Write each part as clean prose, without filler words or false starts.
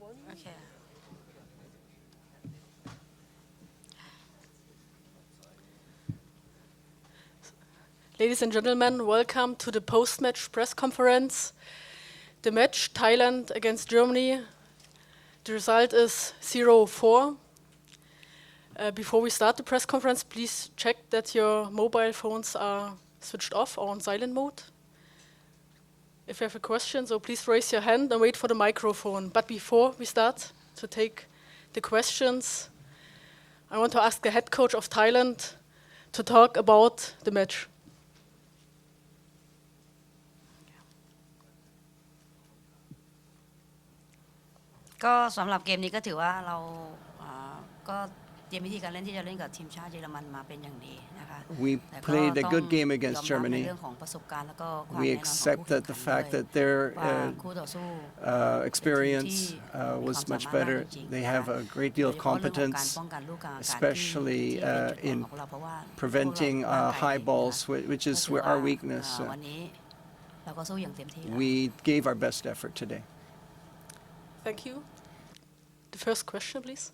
Okay. Ladies and gentlemen, welcome to the post-match press conference. The match, Thailand against Germany, the result is 0-4. Before we start the press conference, please check that your mobile phones are switched off or on silent mode. If you have a question, so please raise your hand and wait for the microphone. But before we start to take the questions, I want to ask the head coach of Thailand to talk about the match. ก็สำหรับเกมนี้ก็ถือว่าเราก็เตรียมวิธีการเล่นที่จะเล่นกับทีมชาติเยอรมันมาเป็นอย่างดีนะคะ We played a good game against ยอมรับใน Germany. เรื่องของประสบการณ์แล้วก็ความ We แน่นอนของ accept ผู้แข่ that ง the ขัน fact ด้วย that their ว่าคู่ต่อสู้ experience was much better. They have a great deal of โดยเฉพาะเรื่องของการ competence, ป้องกันลูกกลางอากาศที่ especially เป็นจุดอ่อน in ของเราเพราะว่า preventing พวกเราร่างกาย high ดี balls, นะคะ which ก็ is ถือ where ว่า our weakness. วันนี้เราก็สู้อย่างเต็มที่ We gave our best effort today. Thank you. The first question, please.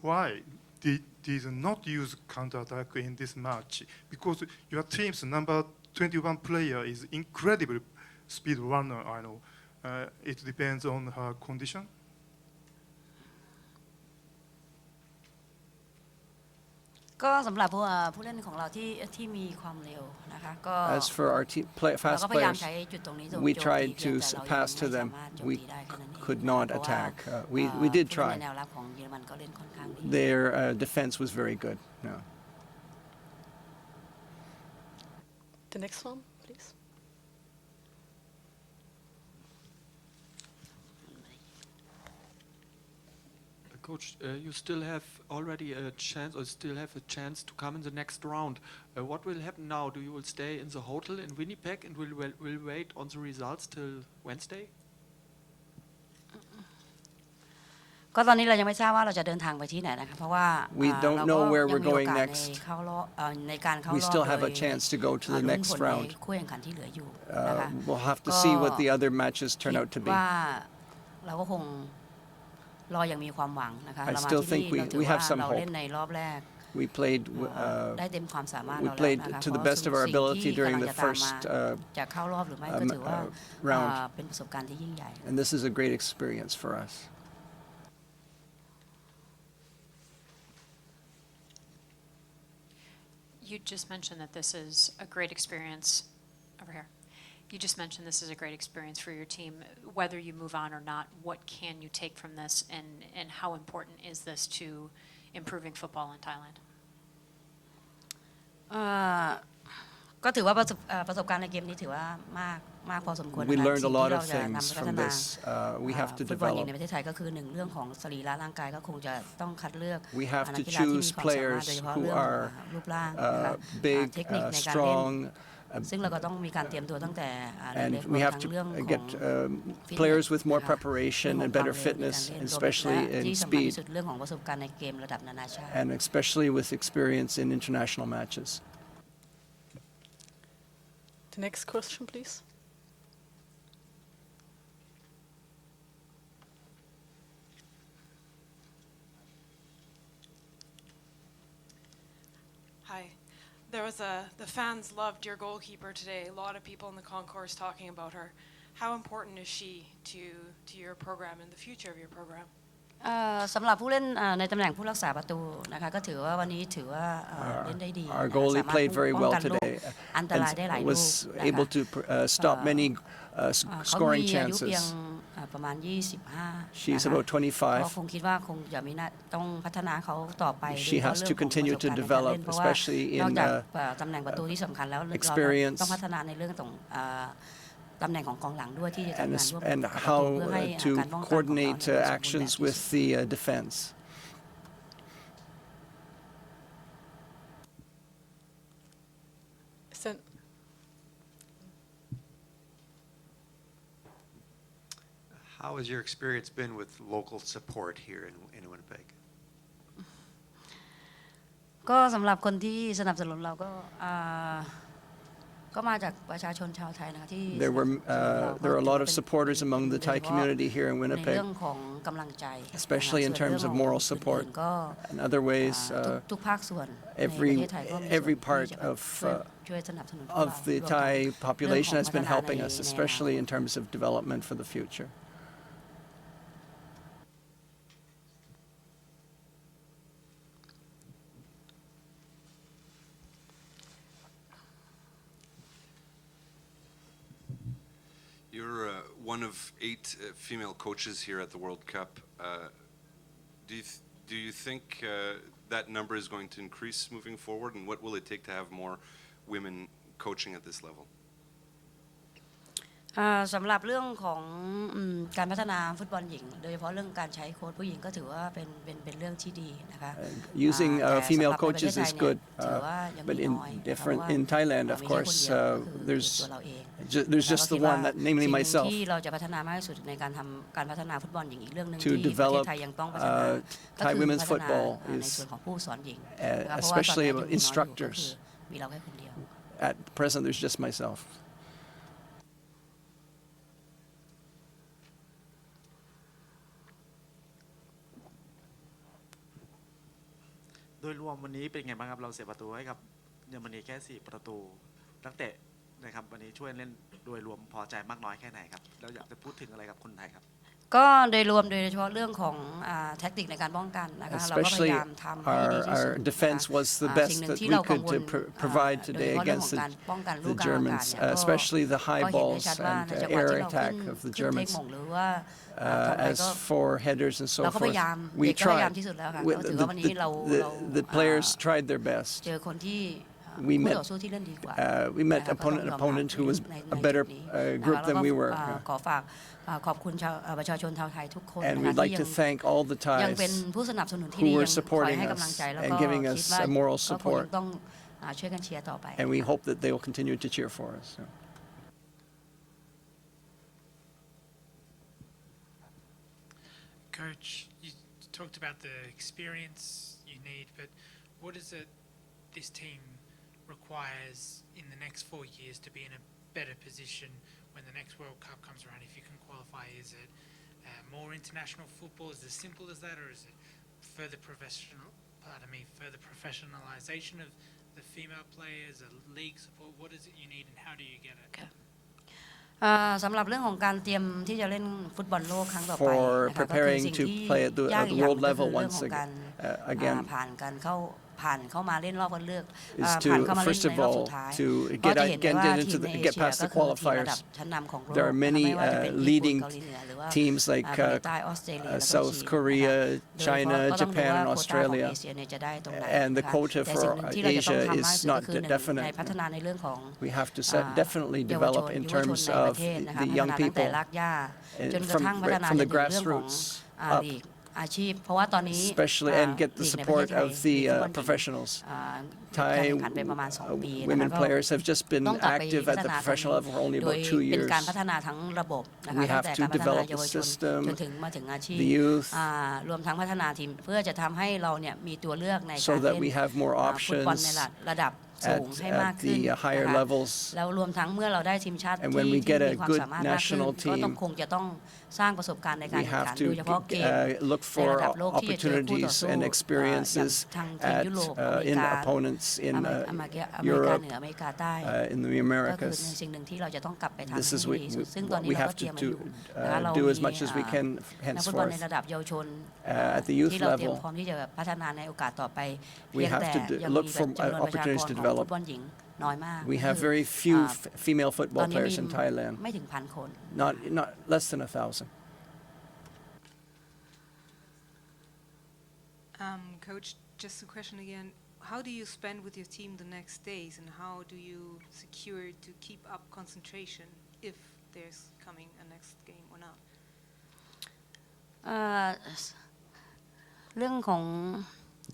Why did not use counter-attack in this match? Because your team's number 21 player is incredible speed runner, I know. It depends on her condition. ก็สำหรับผู้เล่นของเราที่มีความเร็วนะคะก็ As for ourเรา fast ก็พยายาม players, ใช้จุดตรงนี้ we โจมตี tried เพีย to งแต่เรายัง pass ไม่ to สา them. มารถโจม We ตีได้แค่นั้นเอง could เพ not ราะว่า attack. We did ผู้เล่น try. ในแนวรับของเยอรมันก็เล่นค่อนข้างดี Their defense was very good. No. The next one, please. Coach, you still have already a chance, or still have a chance to come in the next round. What will happen now? Do you will stay in the hotel in Winnipeg and will wait on the results till Wednesday? ก็ตอนนี้เรายังไม่ทราบว่าเราจะเดินทางไปที่ไหนนะคะเพราะว่า We don't เรา know ก็ where ยัง we're มีโอ going กาสใน next. เข้ารอบในการเข้าร We อบ still โด have ย a chance to go to the ลุ้น next ผลใน round. คู่แข่งขันที่เหลืออยู่นะคะ We'll have to ก็ see what the other matches turn out to คิด be. ว่าเราก็คงรออย่างมีความหวังนะคะ I เรามา still ที่ think นี่ we เราถือ have ว่า some เรา hope. เล่นในรอบแรก We played ได้เต็มความสามารถ we เราแล้ว played นะคะ to the เพราะ best of our สิ่ง ability ที่ during กำลัง the จะตามมา first จะเข้ารอบหรือไม่ก็ถือว่า round. เป็นประสบการณ์ที่ยิ่งใหญ่ And this is a great experience for us. You just mentioned that this is a great experience over here. You just mentioned this is a great experience for your team. Whether you move on or not, what can you take from this, and how important is this to improving football in Thailand? ก็ถือว่าประสบการณ์ในเกมนี้ถือว่ามากพอสมควร We นะคะ learned สิ่ a ง lot ที่เรา of จะนำ things ไปพัฒ from นา this. We have to ฟุตบอลหญิง develop. ในประเทศไทยก็คือหนึ่งเรื่องของสรีระร่างกายก็คงจะต้องคัดเลือก We have นัก to กีฬาที่มี choose ความสามารถ players โดยเฉพาะ who เรื่อง are รูปร่างนะคะ big, เทคนิคในการเล่น strong, ซึ่งเราก็ต้องมีการเตรียมตัวตั้งแต่เล็ and กๆรว we ม have ทั้ง to เรื่องของ get players with more preparation and better fitness, especially และ in ที่สำคัญ speed, ที่สุดเรื่องของประสบการณ์ในเกมระดับนานาชาติ and especially with experience in international matches. The next question, please. Hi. The fans loved your goalkeeper today. A lot of people in the concourse talking about her. How important is she to your program and the future of your program? สำหรับผู้เล่นในตำแหน่งผู้รักษาประตูนะคะก็ถือว่าวันนี้ถือว่าเล่นได้ดี Our goalie played very ป้อง well กันลูก today อันตรายได้หลาย and ลูก was นะคะ able to stop many เขา scoring มีอายุเพียง chances. ประมาณ 25 She's นะคะ about ก็ 25. คงคิดว่าคงจะมีต้องพัฒนาเขาต่อไป She โดยเฉพาะ has เรื่ to องของประส continue บ to การณ์ในการ develop, เล่นเพราะว่า especially นอก in จากตำแหน่งประตูที่สำคัญแล้วเรา experience ต้องพัฒนาในเรื่องของตำแหน่งของกองหลังด้วยที่จะ and ทำงานร่วม and กับประตู how เพื่อให้ to การป้องกันของเรา coordinate เนี่ยสมบูรณ์แบบ actions ที่ with สุด the defense. Is that How has your experience been with local support here in Winnipeg? ก็สำหรับคนที่สนับสนุนเราก็ ก็มาจากประชาชนชาวไทยนะคะที่ There are a lot of supporters among the Thai community here in ใน Winnipeg, เรื่องของกำลังใจ especially in terms of moral support. ก็ In other ways, ทุกภาคส่วนในประ every เทศไทยก็มีส่วน every ที่ part จะ of ช่วยสนับสนุนพวก of เรา the รวมทั้ง Thai เรื่อง population ของ has been พัฒนา helping ใน us, ในอนาคต especially in terms of development for the future. You're one of 8 female coaches here at the World Cup. Do you think that number is going to increase moving forward, and what will it take to have more women coaching at this level? สำหรับเรื่องของการพัฒนาฟุตบอลหญิงโดยเฉพาะเรื่องการใช้โค้ชผู้หญิงก็ถือว่าเป็นเรื่องที่ดีนะคะ Using แต่ female สำหรับในประเทศ coaches ไทย is เนี่ย good, ถือว่ายัง but มี in น้อยนะคะ different เพราะว่า in Thailand, of มีแค่คน course, เดียวก็คือ there's ตัวเราเอง there's just the one, that, namely สิ่งหนึ่ง myself, ที่เราจะพัฒนามากที่สุดในการทำการพัฒนาฟุตบอลหญิงอีกเรื่องหนึ่ง to ที่ประเทศ develop ไทยยังต้องพัฒนา ก็ Thai คือ women's พัฒนา football ใน is ส่วนของผู้สอนหญิงนะคะเพราะว่าตอน especially นี้ยังมีน้อยอยู่ก็คือ instructors. มีเราแค่คนเดียว At present, there's just myself. โดยรวมวันนี้เป็นไงบ้างครับเราเสียประตูให้กับเยอรมนีแค่4ประตูนักเตะนะครับวันนี้ช่วยเล่นโดยรวมพอใจมากน้อยแค่ไหนครับแล้วอยากจะพูดถึงอะไรกับคนไทยครับ ก็โดยรวมโดยเฉพาะเรื่องของแทคติกในการป้องกันนะคะเราก็พยา Especially ยามทำให้ดีที่สุด our defense was the best สิ่งหนึ่ง that ที่ we เรากัง could วล provide โดย today เฉพาะเรื่องข against องการป้องกันลู the กกลางอากาศ Germans, เนี่ย especially the ก็ high เห็นได้ balls ชัดว่า and ในจังหวะ air ที่เรา attack ขึ้น of the เทค Germans. มงหรือว่าทำอะไร As ก็ for headers and so เราก็พ forth, ยายาม we เด็กก็พยายาม tried. ที่สุดแล้วค่ะ We- ก็ถือว่าวันนี้เรา the players tried their best. เจอคนที่ We คู่ met ต่อสู้ที่เล่นดีกว่า we met นะคะก็ต้อง an ยอมรับ opponent who was ใน a better จุดนี้ group นะคะ than แล้ว we ก็ were. ขอฝากขอบคุณประชาชนชาวไทยทุกคน And นะคะ we'd ที่ like ยั to ง thank all the ยังเป็น Thais ผู้สนับสนุนที่ who ดี were ยังคอย supporting ให้ us กำลังใจแล้ว and ก็ giving คิด us ว่า moral ก็คง support. ต้องช่วยกันเชียร์ต่อไป And we hope that they will continue to cheer for us. So. Coach, you talked about the experience you need, but what is it this team requires in the next 4 years to be in a better position when the next World Cup comes around? If you can qualify, is it more international football? Is it as simple as that, or is it further professionalization of the female players, a league support? What is it you need, and how do you get it? สำหรับเรื่องของการเตรียมที่จะเล่นฟุตบอลโลกครั้งต่อไป For นะคะก็คือ preparing สิ่ง to ที่ play at the ยากอีกอย่าง world ก็คือ level เรื่อง once ของการ again ผ่านเข้ามาเล่นรอบคัดเลือก is ผ่าน to เข้ามาเล่น first ใน of รอบสุ all ดท้าย to ก็จะเห็นได้ว่า get ที into ม the ในเอ get เชีย past ก็ the คือทีมระดับ qualifiers. ชั้นนำของโลก There are นะคะ many ไม่ว่าจะเป็นญี่ปุ่น leading เกาหลีเหนือหรือว่า teams like เกาหลีใต้ออสเตรเลียแล้วก็ South จีน Korea, นะคะโดยเฉ China, พาะก็ต้องดู Japan, ว่า and โควต้าของ Australia. เอเชียเนี่ยจะได้ตรงไหน And the นะคะ quota แต่ for สิ่งหนึ่งที่เราจะต้อง Asia ทำมาก is ที่สุดก็ not คือหนึ่ง definite. ในพัฒนาในเรื่องของ We have to อ่า definitely เยาวช develop น in ยุวชน terms ในประ of เทศนะคะ the พัฒ young นาตั้งแต่ people รากหญ้า and จนกระทั่งพัฒนา from ใน the เรื่องของ grassroots up, ลีกอาชีพ เพราะว่าตอนนี้ especially and get the ลีกในประเทศ support ไทย of the ลีกฟุตบอลหญิง professionals. การ Thai แข่งขันไปประมาณ2 ปีนะคะ women ก็ players have just been ต้องกลับไป active พั at ฒ the นา professional level for only โดย about 2 เป็น years. การพัฒนาทั้งระบบนะคะ We ตั้ง have แต่ to การพัฒนา develop เยาว the ชน system, จนถึงมาถึงอาชีพ the youth, รวมทั้งพัฒนาทีมเพื่อจะทำให้เราเนี่ยมีตัวเลือกใน so การ that เล่น we have more ฟุตบอล options ในระดับสูงให้มาก at ขึ้น the higher นะคะ levels. แล้วรวมทั้งเมื่อเราได้ทีมชาติ And ที่ when we ที่ get a มีความ good สามารถมากขึ้น national ก็ต้อง team, คงจะต้องสร้างประสบการณ์ในการ we แข่งขัน have โดยเฉพาะ to เกม look ใน for ระดับโลกที่จะเจอคู่ต่อ opportunities สู้ and อย่าง experiences ทางทีม at ยุโรปอเมริ in กา opponents in อเมริกา Europe, เหนืออเมริกาใต้ in the ก็คือใน Americas. สิ่งหนึ่งที่เราจะต้องกลับไปทำให้ This is ดีที่สุดซึ่งตอน what นี้ we เรา have ก็เตรียม to มันอยู่นะคะเรา do มี as much as we can นักฟุตบอลใน henceforth. ระดับเยาวชน At the youth ที่เราเตรียม level, พร้อมที่จะพัฒนาในโอกาสต่อไป we เพียง have แต่ to ยัง look มี for จำนวนประชากร opportunities ข to องฟุ develop. ตบอลหญิงน้อยมาก We have คือ very few อ่า female ตอ football นนี้ players มี in Thailand, ไม่ถึง1,000 คน not less than 1,000. Coach, just a question again. How do you spend with your team the next days, and how do you secure to keep up concentration if there's coming a next game or not? เรื่องของ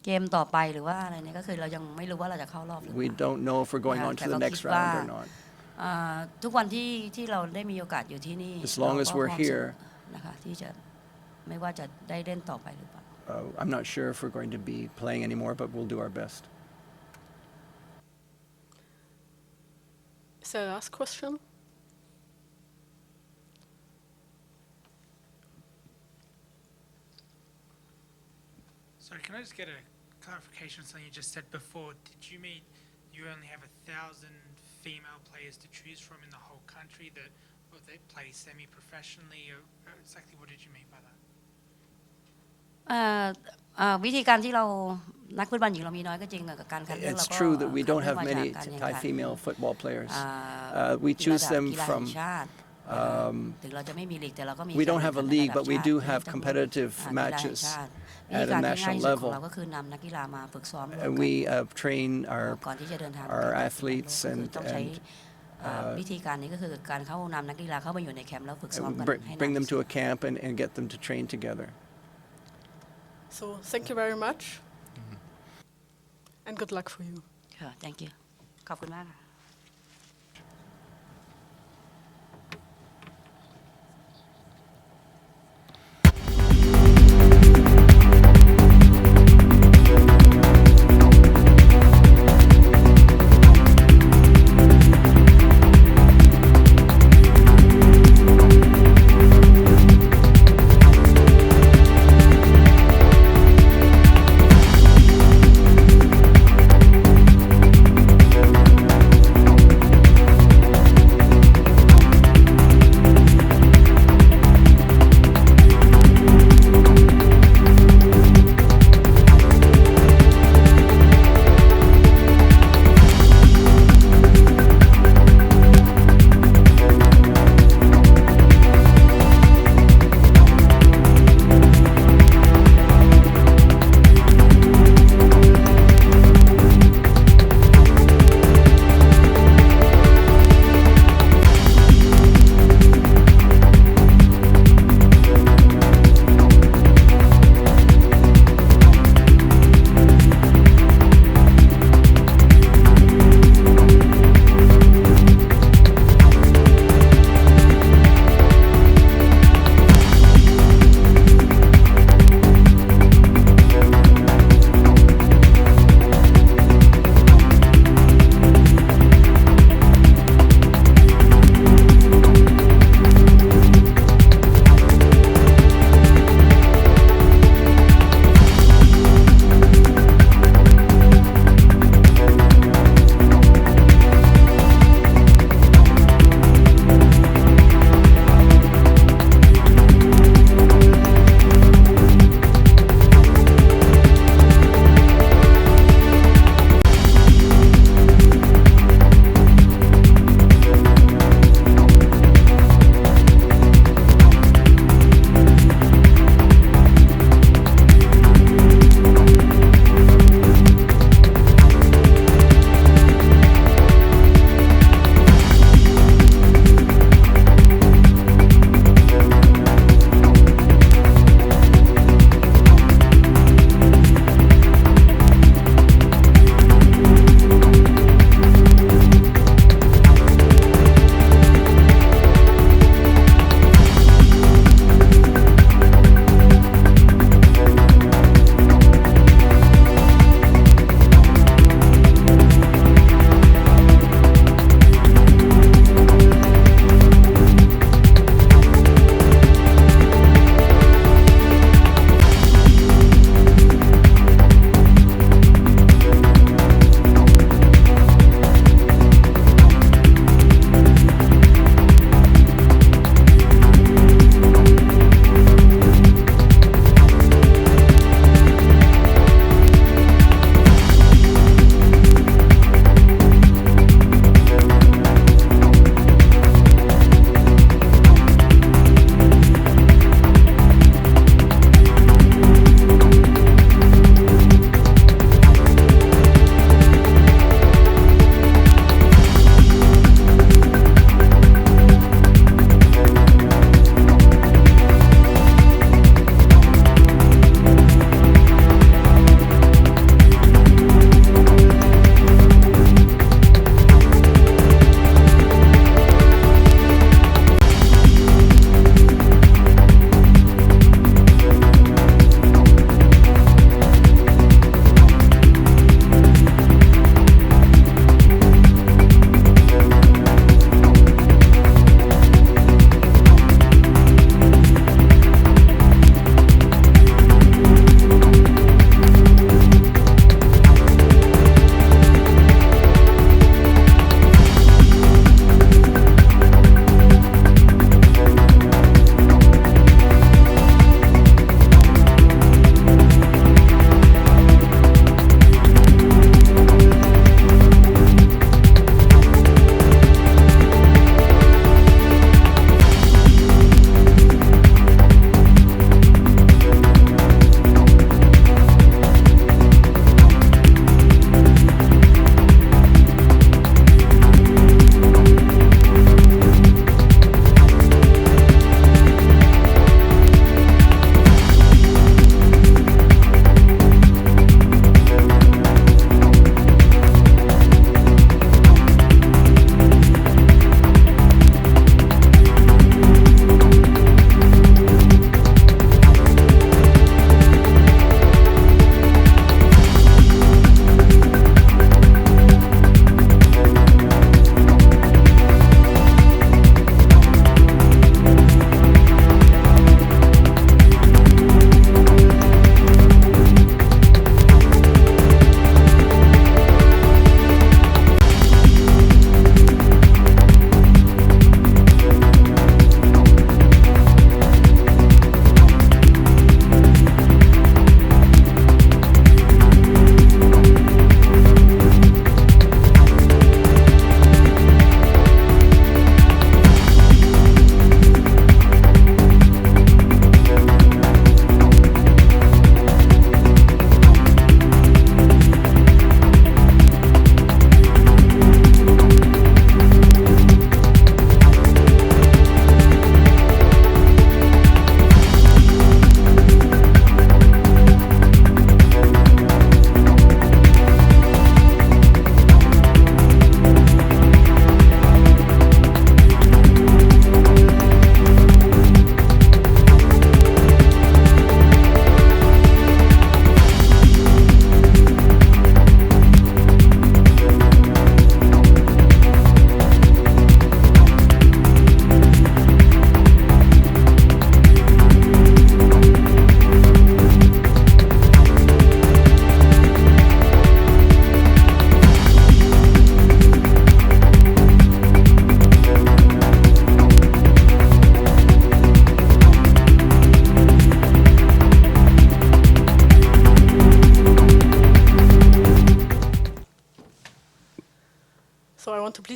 เกมต่อไปหรือว่าอะไรเนี่ยก็คือเรายังไม่รู้ว่าเราจะเข้ารอบหรือเป We ล่า don't know if we're going on to the next round or not. ทุกวันที่เราได้มีโอกาสอยู่ที่นี่ As long as we're here, นะคะที่จะไม่ว่าจะได้เล่นต่อไปหรือเปล่า I'm not sure if we're going to be playing anymore, but we'll do our best. Is the last question? Sorry, can I just get a clarification on something you just said before? Did you mean you only have 1,000 female players to choose from in the whole country that or they play semi-professionally? Or exactly what did you mean by that? วิธีการที่เรานักฟุตบอลหญิงเรามีน้อยก็จริงกับการคัดเลือกเรา It's ก็ true that we คัด don't เลือก have มาจาก many การแข่ง Thai ขัน female football players. อ่า We ระ choose ดับ them กีฬาแห่ from. งชาติถึงเราจะไม่มีลีกแต่เราก็มี We don't have a การแข่งขัน league, ระดับ but we ชาติ do ที่ have จะ competitive กีฬาแห่ง matches ชาติ at วิธี a การที่ง่าย national ที่สุดของ level. เราก็คือนำนักกีฬามาฝึกซ้อมร่วม And กัน we train ก่อนที่จะเดินทางไป our แข่งขัน athletes ก็คือต้องใช้ and วิธีการนี้ก็คือการเข้านำนักกีฬาเข้ามาอยู่ในแคมป์แล้วฝึกซ้อมกัน ให้ bring นาน them ที่ to สุด a camp and get them to train together. So thank you very much. And good luck for you. ค่ะ thank you ขอบคุณมากค่ะ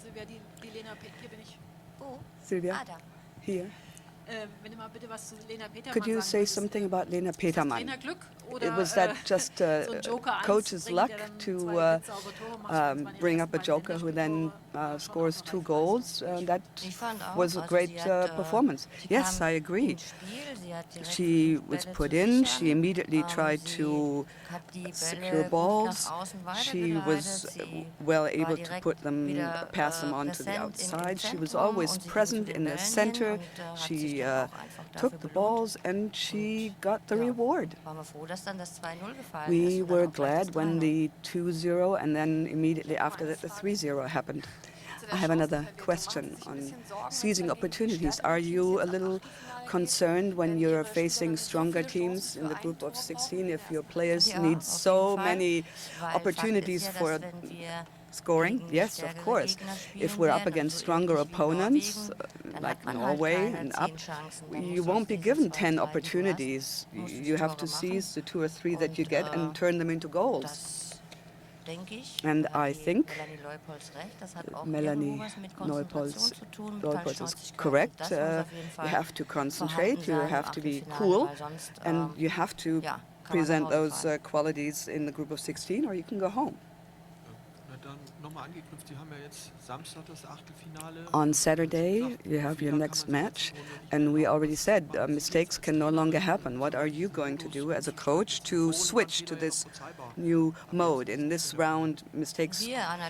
Silvia, die Lena, hier bin ich. Wo? Sylvia, da. here. Wenn du mal bitte was zu Lena Petermann Could you sagen say könntest, something about Lena ist das Petermann? Trainerglück It oder was that just so ein Joker coach's einzubringen, luck der dann to zwei Blitzsaubere-Tore macht, und zwar in den bring ersten up a beiden joker who then scores 2 goals. That was a great performance. Yes, I agree. She was put in. She immediately tried to secure balls. She was well able to pass them on to the outside. She was always present in the center. She took the balls and she got the reward. We were glad when the 2-0 and then immediately after that the 3-0 happened. I have another question on seizing opportunities. Are you a little concerned when you're facing stronger teams in the group of 16 if your players need so many opportunities for scoring? Yes, of course. If we're up against stronger opponents, like Norway and up, you won't be given 10 opportunities. You have to seize the 2 or 3 that you get and turn them into goals. And I think Melanie Neupolz is correct. You have to concentrate, you have to be cool, and you have to present those qualities in the group of 16, or you can go home. On Saturday, you have your next match, and we already said mistakes can no longer happen. What are you going to do as a coach to switch to this new mode? In this round, mistakes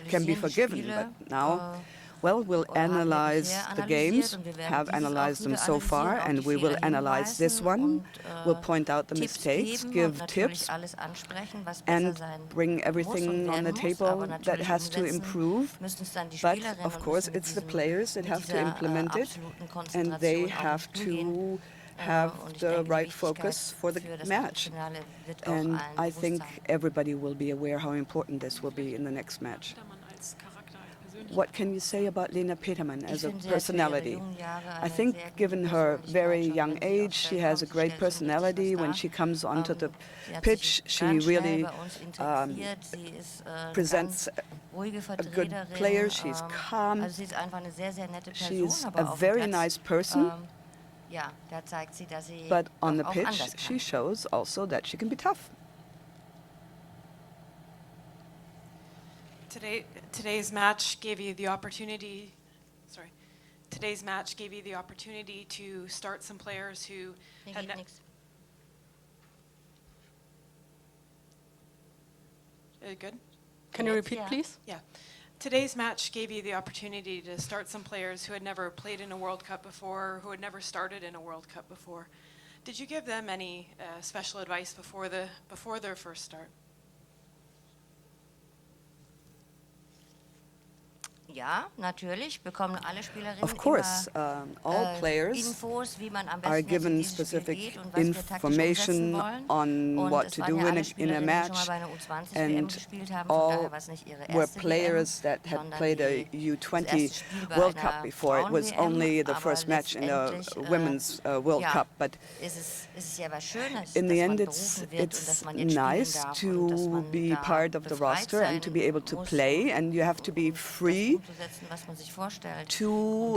can be forgiven, but now, well, we'll analyze the games, have analyzed them so far, and we will analyze this one. We'll point out the mistakes, give tips, and bring everything on the table that has to improve. But, of course, it's the players that have to implement it, and they have to have the right focus for the match. And I think everybody will be aware how important this will be in the next match. What can you say about Lena Petermann as a personality? I think given her very young age, she has a great personality. When she comes onto the pitch, she really presents a good player. She's calm. She's a very nice person. But on the pitch, she shows also that she can be tough. Today's match gave you the opportunity. Today's match gave you the opportunity to start some players who had. Good. Can you repeat, please? Yeah. Today's match gave you the opportunity to start some players who had never played in a World Cup before, who had never started in a World Cup before. Did you give them any special advice before their first start? Of course, all players are given specific information on what to do in a match, and all were players that had played a U20 World Cup before. It was only the first match in the Women's World Cup, but in the end it's nice to be part of the roster and to be able to play, and you have to be free to